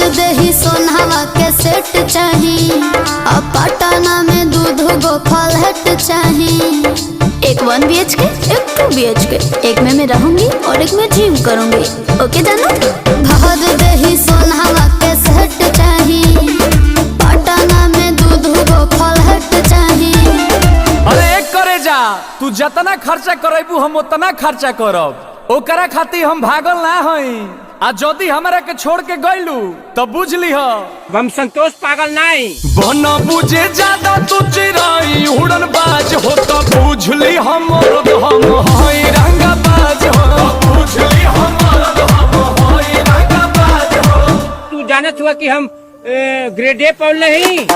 दही सोनावा के सेट चाहिए, अब पटना में दूध गो फ्लैट चाहिए। एक 1 BHK, एक 2 BHK, एक में मैं रहूंगी और एक में जिम करूंगी। ओके जानो? घर दही सोनावा के सेट चाहिए, पटना में दूध गो फ्लैट चाहिए। अरे एक करे जा, तू जितना खर्चा करेबू हम उतना खर्चा करब। ओकरा खातिर हम भागल ना हई। आ जदी हमरा के छोड़ के गइलू तब बुझ लीह हम संतोष पागल नहीं। बना बुझे ज्यादा तू चिराई उड़न बाज हो तो बुझ ली हम हई रंगा बाज हो। बुझ ली हम हई रंगा बाज हो। तू जानत हुआ कि हम ग्रेड ए पढ़ नहीं।